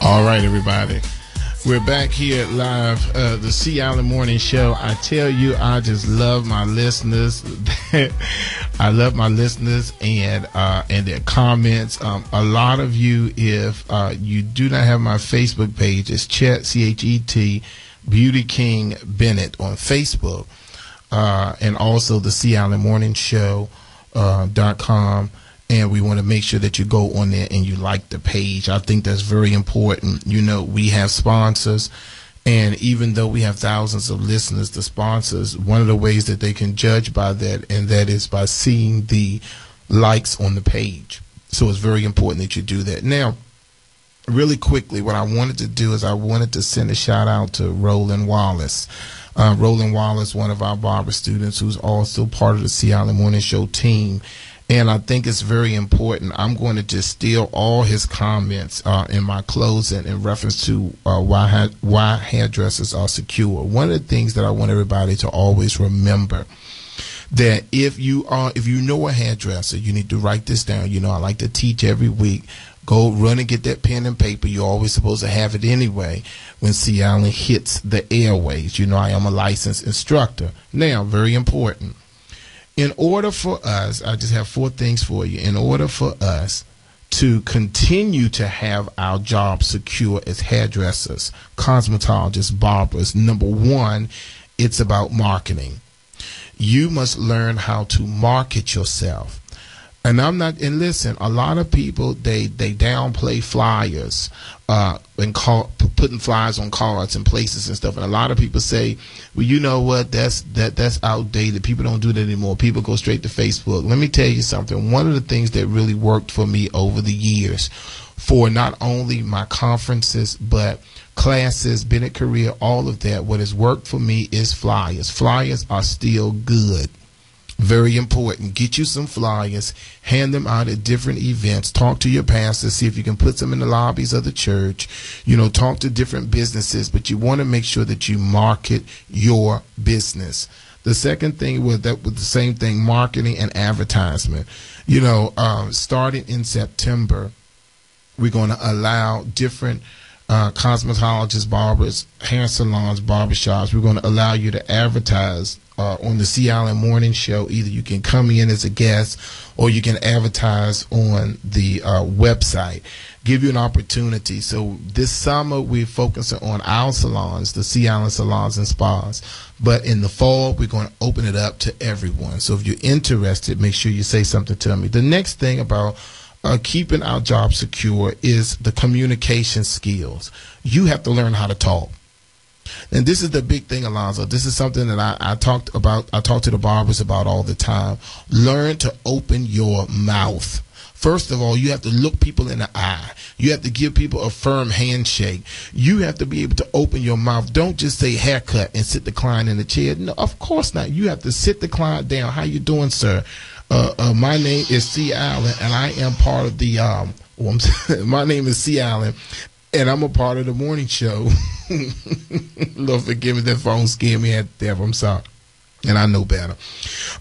All right, everybody. We're back here live, the C. Allen Morning Show. I tell you, I just love my listeners. I love my listeners and their comments. A lot of you, if you do not have my Facebook page, it's Chet, C-H-E-T, Beauty King Bennett on Facebook, and also the C. Allen Morning Show .com. And we want to make sure that you go on there and you like the page. I think that's very important. You know, we have sponsors, and even though we have thousands of listeners, the sponsors, one of the ways that they can judge by that, and that is by seeing the likes on the page. So it's very important that you do that. Now, really quickly, what I wanted to do is I wanted to send a shout out to Roland Wallace. Roland Wallace, one of our barber students who's also part of the C. Allen Morning Show team. And I think it's very important. I'm going to just steal all his comments in my closing in reference to why hairdressers are secure. One of the things that I want everybody to always remember, that if you know a hairdresser, you need to write this down. You know, I like to teach every week. Go run and get that pen and paper. You're always supposed to have it anyway when C. Allen hits the airways. You know, I am a licensed instructor. Now, very important. In order for us, I just have 4 things for you. In order for us to continue to have our job secure as hairdressers, cosmetologists, barbers, number 1, it's about marketing. You must learn how to market yourself. And listen, a lot of people, they downplay flyers, and putting flyers on cards and places and stuff. And a lot of people say, well, you know what, that's outdated. People don't do that anymore. People go straight to Facebook. Let me tell you something. One of the things that really worked for me over the years, for not only my conferences, but classes, Bennett career, all of that, what has worked for me is flyers. Flyers are still good. Very important. Get you some flyers, hand them out at different events, talk to your pastor, see if you can put them in the lobbies of the church, you know, talk to different businesses, but you want to make sure that you market your business. The second thing was the same thing, marketing and advertisement. You know, starting in September, we're going to allow different cosmetologists, barbers, hair salons, barbershops. We're going to allow you to advertise on the C. Allen Morning Show. Either you can come in as a guest or you can advertise on the website. Give you an opportunity. So this summer we're focusing on our salons, the C. Allen salons and spas. But in the fall we're going to open it up to everyone. So if you're interested, make sure you say something to me. The next thing about keeping our job secure is the communication skills. You have to learn how to talk. And this is the big thing, Alonzo. This is something that I talk to the barbers about all the time. Learn to open your mouth. First of all, you have to look people in the eye. You have to give people a firm handshake. You have to be able to open your mouth. Don't just say haircut and sit the client in the chair. No, of course not. You have to sit the client down. How you doing, sir? My name is C. Allen, and I am part of the my name is C. Allen, and I'm a part of the morning show. Lord forgive me, that phone scared me at death. I'm sorry. And I know better.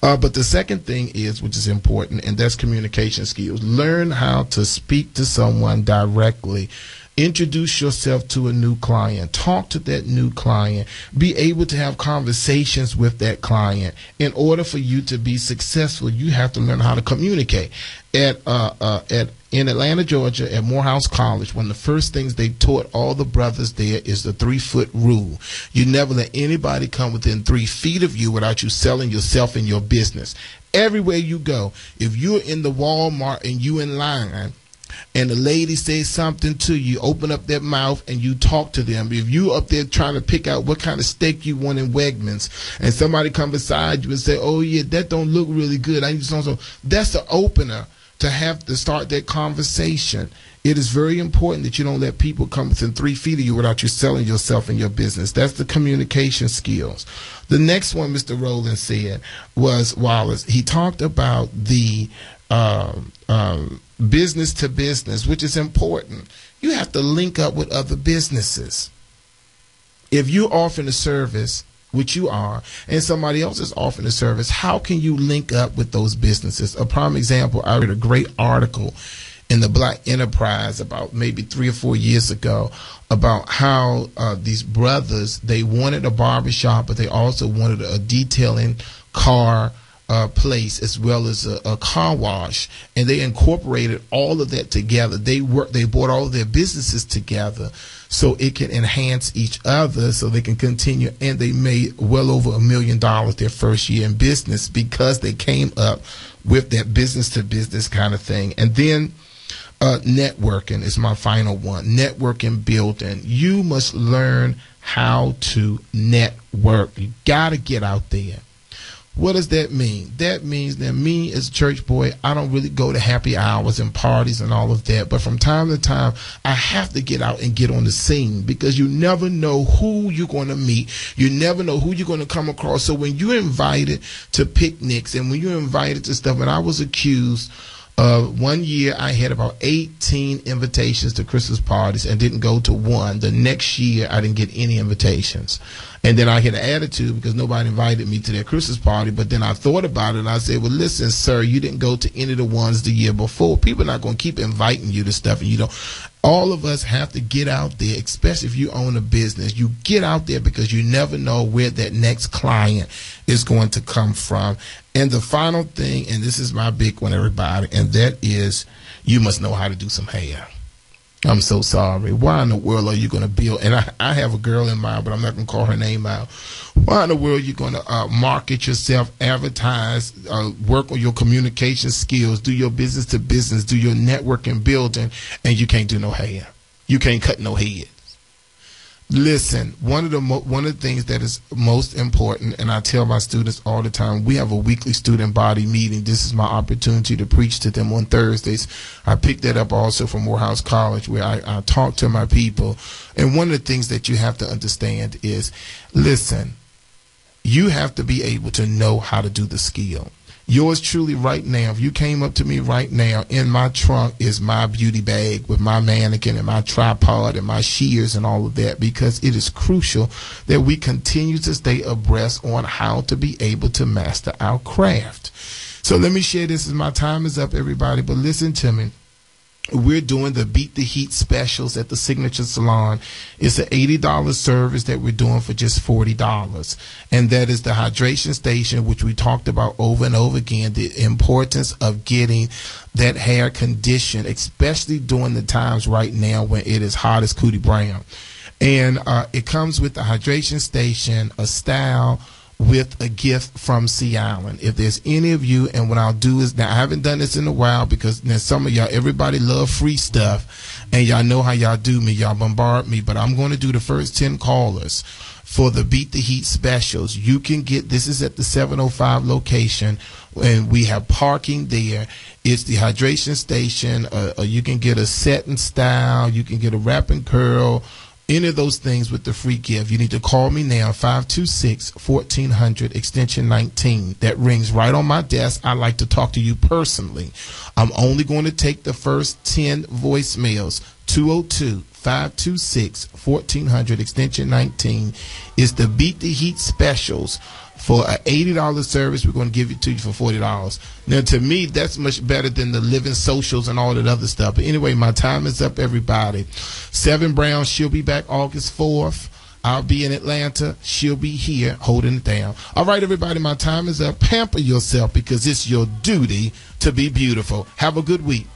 But the second thing is, which is important, and that's communication skills. Learn how to speak to someone directly. Introduce yourself to a new client. Talk to that new client. Be able to have conversations with that client. In order for you to be successful, you have to learn how to communicate. In Atlanta, Georgia, at Morehouse College, one of the first things they taught all the brothers there is the 3-foot rule. You never let anybody come within 3 feet of you without you selling yourself and your business. Everywhere you go, if you're in the Walmart and you in line, and the lady says something to you, open up that mouth and you talk to them. If you up there trying to pick out what kind of steak you want in Wegmans, and somebody come beside you and say, oh yeah, that don't look really good, I need so. That's the opener to have to start that conversation. It is very important that you don't let people come within 3 feet of you without you selling yourself and your business. That's the communication skills. The next one Mr. Rowland said was Wallace. He talked about the business to business, which is important. You have to link up with other businesses. If you're offering a service, which you are, and somebody else is offering a service, how can you link up with those businesses? A prime example, I read a great article in the Black Enterprise about maybe 3 or 4 years ago about how these brothers, they wanted a barbershop, but they also wanted a detailing car place as well as a car wash, and they incorporated all of that together. They brought all of their businesses together so it can enhance each other, so they can continue, and they made well over $1 million their first year in business because they came up with that business to business kind of thing. And then networking is my final one. Networking building. You must learn how to network. You gotta get out there. What does that mean? That means that me as a church boy, I don't really go to happy hours and parties and all of that. But from time to time, I have to get out and get on the scene, because you never know who you're going to meet. You never know who you're going to come across. So when you're invited to picnics and when you're invited to stuff, and I was accused one year I had about 18 invitations to Christmas parties and didn't go to one. The next year I didn't get any invitations. And then I had an attitude because nobody invited me to their Christmas party. But then I thought about it and I said, well, listen, sir, you didn't go to any of the ones the year before. People are not going to keep inviting you to stuff. And you don't. All of us have to get out there, especially if you own a business. You get out there because you never know where that next client is going to come from. And the final thing, and this is my big one, everybody, and that is you must know how to do some hair. I'm so sorry. Why in the world are you going to build? And I have a girl in mind, but I'm not going to call her name out. Why in the world are you going to market yourself, advertise, work on your communication skills, do your business to business, do your networking building, and you can't do no hair? You can't cut no heads. Listen, one of the things that is most important, and I tell my students all the time, we have a weekly student body meeting. This is my opportunity to preach to them on Thursdays. I picked that up also from Morehouse College, where I talk to my people. And one of the things that you have to understand is, listen, you have to be able to know how to do the skill. Yours truly right now, if you came up to me right now, in my trunk is my beauty bag with my mannequin and my tripod and my shears and all of that, because it is crucial that we continue to stay abreast on how to be able to master our craft. So let me share this as my time is up, everybody, but listen to me. We're doing the Beat the Heat specials at the Signature Salon. It's an $80 service that we're doing for just $40. And that is the hydration station, which we talked about over and over again, the importance of getting that hair conditioned, especially during the times right now when it is hot as Cootie Brown. And it comes with the hydration station, a style, with a gift from Sea Island. If there's any of you, and what I'll do is, now I haven't done this in a while because now some of y'all, everybody love free stuff, and y'all know how y'all do me, y'all bombard me, but I'm going to do the first 10 callers for the Beat the Heat specials. You can get, this is at the 705 location, and we have parking there. It's the hydration station. You can get a set and style, you can get a wrap and curl, any of those things with the free gift. You need to call me now, 526-1400, extension 19. That rings right on my desk. I like to talk to you personally. I'm only going to take the first 10 voicemails. 202-526-1400, extension 19. It's the Beat the Heat specials. For an $80 service, we're going to give it to you for $40. Now, to me, that's much better than the living socials and all that other stuff. But anyway, my time is up, everybody. Seven Brown, she'll be back August 4th. I'll be in Atlanta. She'll be here holding it down. All right, everybody, my time is up. Pamper yourself, because it's your duty to be beautiful. Have a good week.